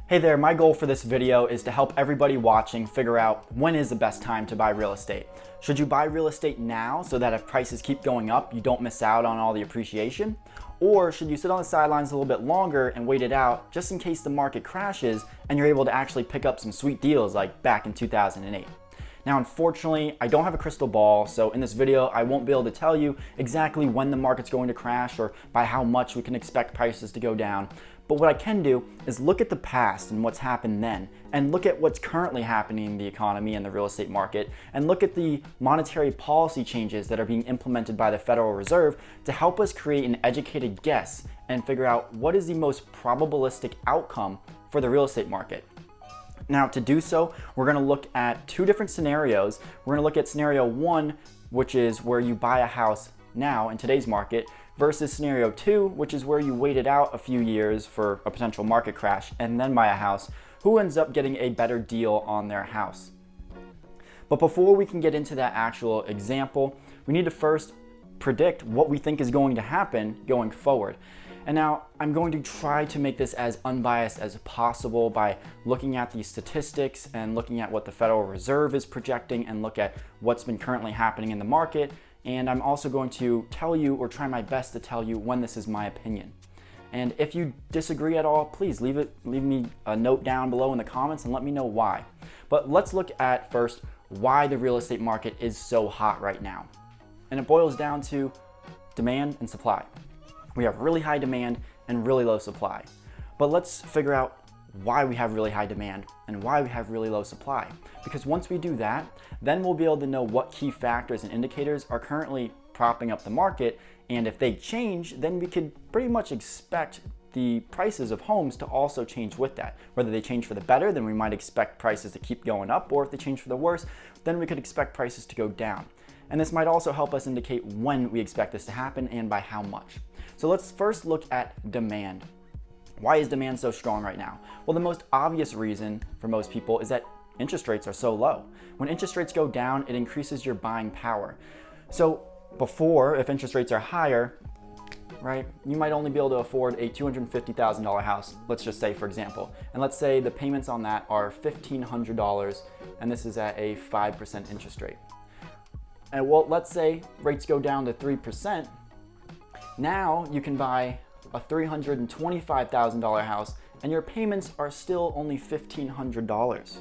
Hey there, my goal for this video is to help everybody watching figure out when is the best time to buy real estate. Should you buy real estate now so that if prices keep going up, you don't miss out on all the appreciation? Or should you sit on the sidelines a little bit longer and wait it out just in case the market crashes and you're able to actually pick up some sweet deals like back in 2008? Now, unfortunately, I don't have a crystal ball, so in this video, I won't be able to tell you exactly when the market's going to crash or by how much we can expect prices to go down. But what I can do is look at the past and what's happened then, and look at what's currently happening in the economy and the real estate market, and look at the monetary policy changes that are being implemented by the Federal Reserve to help us create an educated guess and figure out what is the most probabilistic outcome for the real estate market. Now, to do so, we're going to look at two different scenarios. We're going to look at scenario one, which is where you buy a house now in today's market, versus scenario two, which is where you wait it out a few years for a potential market crash and then buy a house. Who ends up getting a better deal on their house? But before we can get into that actual example, we need to first predict what we think is going to happen going forward. And now I'm going to try to make this as unbiased as possible by looking at the statistics and looking at what the Federal Reserve is projecting and look at what's been currently happening in the market. And I'm also going to tell you, or try my best to tell you, when this is my opinion. And if you disagree at all, please leave me a note down below in the comments and let me know why. But let's look at first why the real estate market is so hot right now. And it boils down to demand and supply. We have really high demand and really low supply. But let's figure out why we have really high demand and why we have really low supply. Because once we do that, then we'll be able to know what key factors and indicators are currently propping up the market. And if they change, then we could pretty much expect the prices of homes to also change with that. Whether they change for the better, then we might expect prices to keep going up, or if they change for the worse, then we could expect prices to go down. And this might also help us indicate when we expect this to happen and by how much. So let's first look at demand. Why is demand so strong right now? Well, the most obvious reason for most people is that interest rates are so low. When interest rates go down, it increases your buying power. So before, if interest rates are higher, right, you might only be able to afford a $250,000 house, let's just say, for example. And let's say the payments on that are $1,500, and this is at a 5% interest rate. And well, let's say rates go down to 3%. Now you can buy a $325,000 house and your payments are still only $1,500.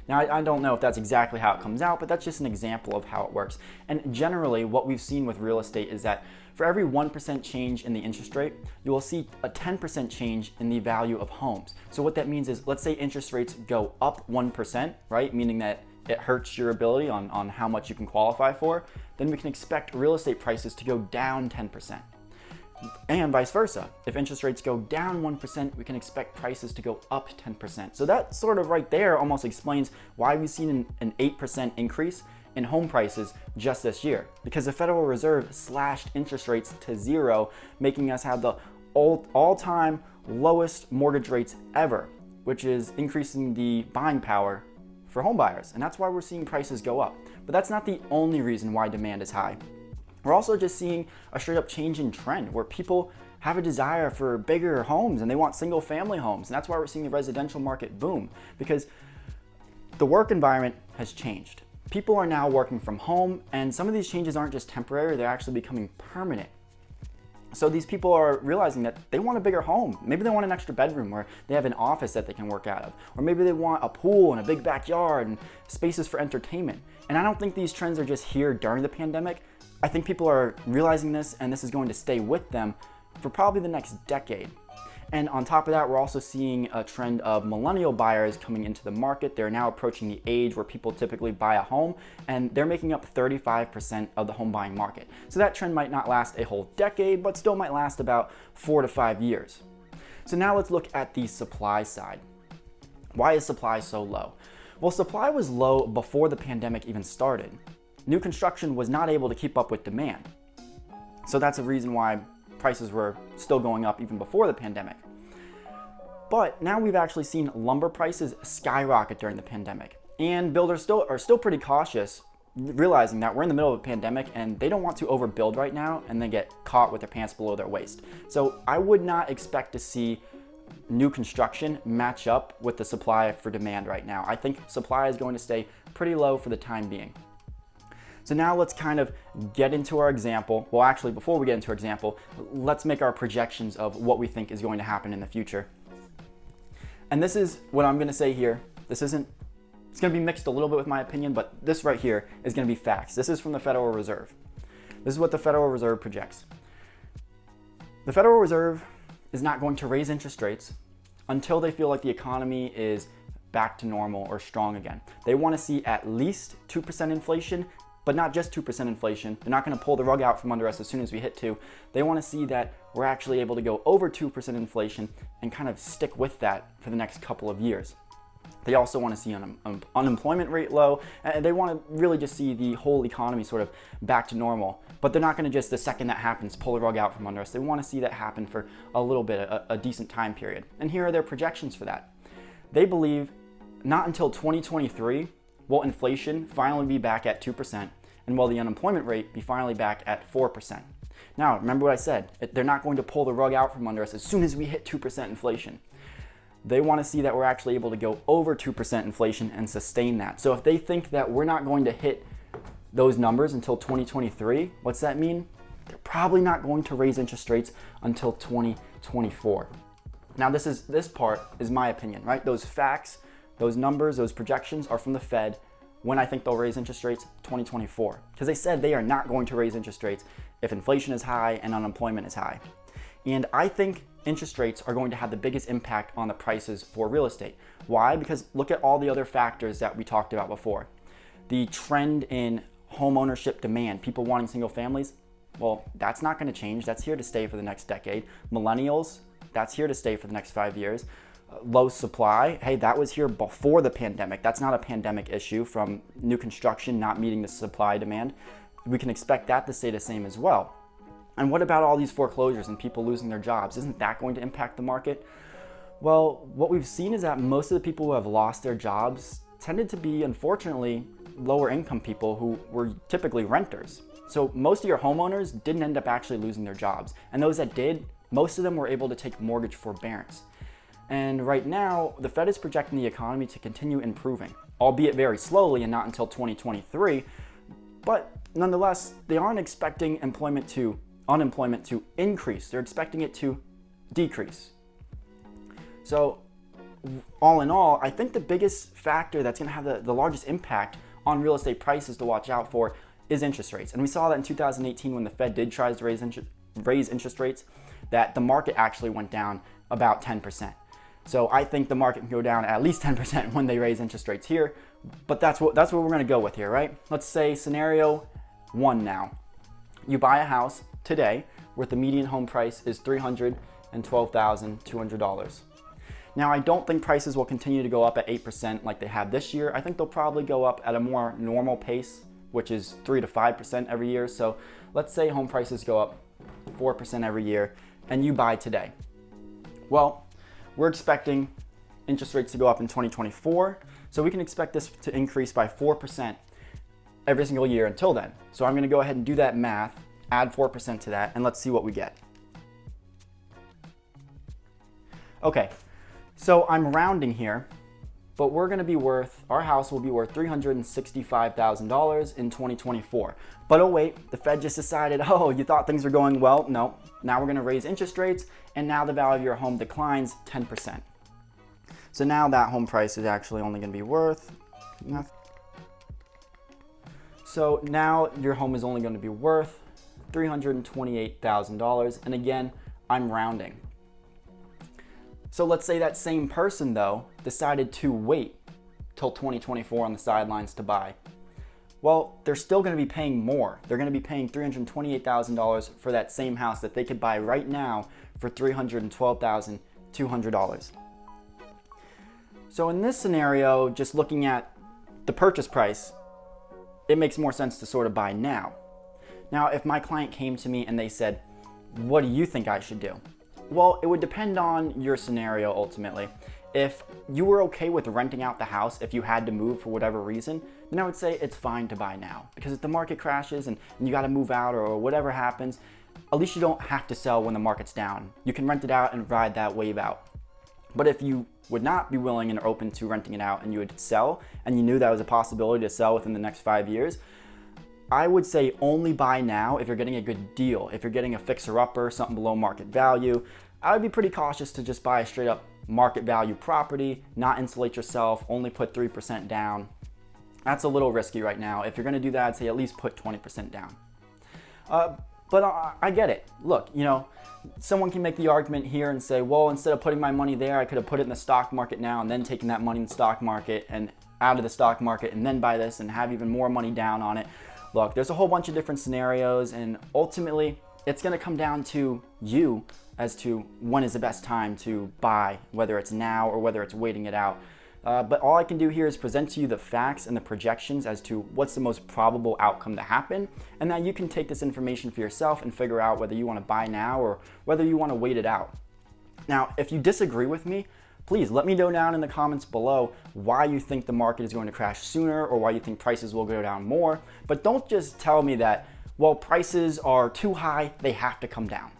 Now, I don't know if that's exactly how it comes out, but that's just an example of how it works. And generally, what we've seen with real estate is that for every 1% change in the interest rate, you will see a 10% change in the value of homes. So what that means is, let's say interest rates go up 1%, right? Meaning that it hurts your ability on how much you can qualify for, then we can expect real estate prices to go down 10%. And vice versa. If interest rates go down 1%, we can expect prices to go up 10%. So that sort of right there almost explains why we've seen an 8% increase in home prices just this year. Because the Federal Reserve slashed interest rates to zero, making us have the all-time lowest mortgage rates ever, which is increasing the buying power for home buyers. And that's why we're seeing prices go up. But that's not the only reason why demand is high. We're also just seeing a straight up change in trend where people have a desire for bigger homes and they want single family homes. And that's why we're seeing the residential market boom, because the work environment has changed. People are now working from home, and some of these changes aren't just temporary, they're actually becoming permanent. So these people are realizing that they want a bigger home. Maybe they want an extra bedroom where they have an office that they can work out of. Or maybe they want a pool and a big backyard and spaces for entertainment. And I don't think these trends are just here during the pandemic. I think people are realizing this, and this is going to stay with them for probably the next decade. And on top of that, we're also seeing a trend of millennial buyers coming into the market. They're now approaching the age where people typically buy a home, and they're making up 35% of the home buying market. So that trend might not last a whole decade, but still might last about 4 to 5 years. So now let's look at the supply side. Why is supply so low? Well, supply was low before the pandemic even started. New construction was not able to keep up with demand. So that's a reason why prices were still going up even before the pandemic. But now we've actually seen lumber prices skyrocket during the pandemic. And builders are still pretty cautious, realizing that we're in the middle of a pandemic and they don't want to overbuild right now and then get caught with their pants below their waist. So I would not expect to see new construction match up with the supply for demand right now. I think supply is going to stay pretty low for the time being. So now let's kind of get into our example. Well, actually, before we get into our example, let's make our projections of what we think is going to happen in the future. And this is what I'm going to say here. It's going to be mixed a little bit with my opinion, but this right here is going to be facts. This is from the Federal Reserve. This is what the Federal Reserve projects. The Federal Reserve is not going to raise interest rates until they feel like the economy is back to normal or strong again. They want to see at least 2% inflation, but not just 2% inflation. They're not going to pull the rug out from under us as soon as we hit 2. They want to see that we're actually able to go over 2% inflation and kind of stick with that for the next couple of years. They also want to see unemployment rate low, and they want to really just see the whole economy sort of back to normal. But they're not going to just, the second that happens, pull the rug out from under us. They want to see that happen for a little bit, a decent time period. And here are their projections for that. They believe not until 2023 will inflation finally be back at 2%, and will the unemployment rate be finally back at 4%. Now, remember what I said, they're not going to pull the rug out from under us as soon as we hit 2% inflation. They want to see that we're actually able to go over 2% inflation and sustain that. So if they think that we're not going to hit those numbers until 2023, what's that mean? They're probably not going to raise interest rates until 2024. Now this part is my opinion, right? Those facts, those numbers, those projections are from the Fed when I think they'll raise interest rates 2024. Because they said they are not going to raise interest rates if inflation is high and unemployment is high. And I think interest rates are going to have the biggest impact on the prices for real estate. Why? Because look at all the other factors that we talked about before. The trend in home ownership demand, people wanting single families, well, that's not going to change. That's here to stay for the next decade. Millennials, that's here to stay for the next 5 years. Low supply, hey, that was here before the pandemic. That's not a pandemic issue from new construction not meeting the supply demand. We can expect that to stay the same as well. And what about all these foreclosures and people losing their jobs? Isn't that going to impact the market? Well, what we've seen is that most of the people who have lost their jobs tended to be, unfortunately, lower income people who were typically renters. So most of your homeowners didn't end up actually losing their jobs. And those that did, most of them were able to take mortgage forbearance. And right now, the Fed is projecting the economy to continue improving, albeit very slowly and not until 2023. But nonetheless, they aren't expecting unemployment to increase. They're expecting it to decrease. So all in all, I think the biggest factor that's going to have the largest impact on real estate prices to watch out for is interest rates. And we saw that in 2018 when the Fed did try to raise interest rates, that the market actually went down about 10%. So I think the market can go down at least 10% when they raise interest rates here, but that's what we're going to go with here, right? Let's say scenario 1 now. You buy a house today where the median home price is $312,200. Now, I don't think prices will continue to go up at 8% like they have this year. I think they'll probably go up at a more normal pace, which is 3 to 5% every year. So let's say home prices go up 4% every year and you buy today. Well, we're expecting interest rates to go up in 2024. So we can expect this to increase by 4% every single year until then. So I'm going to go ahead and do that math, add 4% to that, and let's see what we get. Okay, so I'm rounding here, but our house will be worth $365,000 in 2024. But oh wait, the Fed just decided, oh, you thought things were going well? No, now we're going to raise interest rates, and now the value of your home declines 10%. So now that home price is actually only going to be worth nothing. So now your home is only going to be worth $328,000, and again, I'm rounding. So let's say that same person, though, decided to wait till 2024 on the sidelines to buy. Well, they're still going to be paying more. They're going to be paying $328,000 for that same house that they could buy right now for $312,200. So in this scenario, just looking at the purchase price, it makes more sense to sort of buy now. Now, if my client came to me and they said, what do you think I should do? Well, it would depend on your scenario ultimately. If you were okay with renting out the house if you had to move for whatever reason, then I would say it's fine to buy now. Because if the market crashes and you got to move out or whatever happens, at least you don't have to sell when the market's down. You can rent it out and ride that wave out. But if you would not be willing and open to renting it out and you would sell, and you knew that was a possibility to sell within the next 5 years, I would say only buy now if you're getting a good deal. If you're getting a fixer-upper, something below market value, I would be pretty cautious to just buy a straight up market value property, not insulate yourself, only put 3% down. That's a little risky right now. If you're gonna do that, I'd say at least put 20% down. But I get it. Look, you know, someone can make the argument here and say, well, instead of putting my money there, I could have put it in the stock market now and then taken that money in the stock market and out of the stock market and then buy this and have even more money down on it. Look, there's a whole bunch of different scenarios, and ultimately it's gonna come down to you as to when is the best time to buy, whether it's now or whether it's waiting it out. But all I can do here is present to you the facts and the projections as to what's the most probable outcome to happen, and that you can take this information for yourself and figure out whether you want to buy now or whether you want to wait it out. Now, if you disagree with me, please let me know down in the comments below why you think the market is going to crash sooner or why you think prices will go down more. But don't just tell me that, well, prices are too high, they have to come down.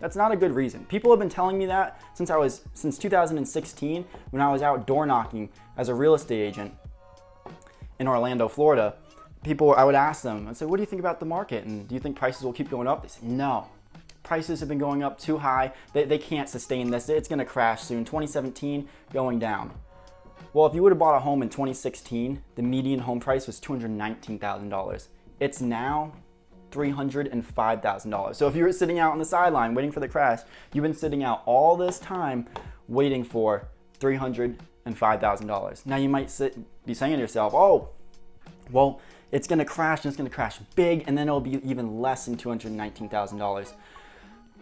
That's not a good reason. People have been telling me that since 2016, when I was out door knocking as a real estate agent in Orlando, Florida. I would ask them, I'd say, what do you think about the market? And do you think prices will keep going up? They say, no. Prices have been going up too high. They can't sustain this. It's gonna crash soon. 2017, going down. Well, if you would have bought a home in 2016, the median home price was $219,000. It's now $305,000. So if you were sitting out on the sideline waiting for the crash, you've been sitting out all this time waiting for $305,000. Now you might be saying to yourself, oh, well, it's gonna crash and it's gonna crash big and then it'll be even less than $219,000.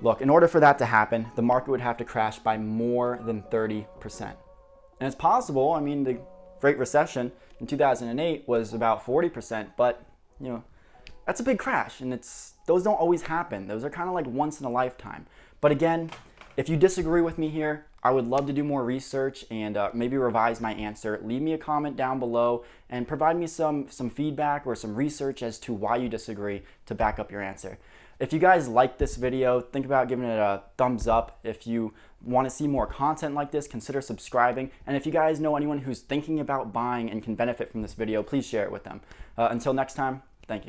Look, in order for that to happen, the market would have to crash by more than 30%. And it's possible. I mean, the Great Recession in 2008 was about 40%, but you know, that's a big crash, and those don't always happen. Those are kind of like once in a lifetime. But again, if you disagree with me here, I would love to do more research and maybe revise my answer. Leave me a comment down below and provide me some feedback or some research as to why you disagree to back up your answer. If you guys like this video, think about giving it a thumbs up. If you want to see more content like this, consider subscribing. And if you guys know anyone who's thinking about buying and can benefit from this video, please share it with them. Until next time, thank you.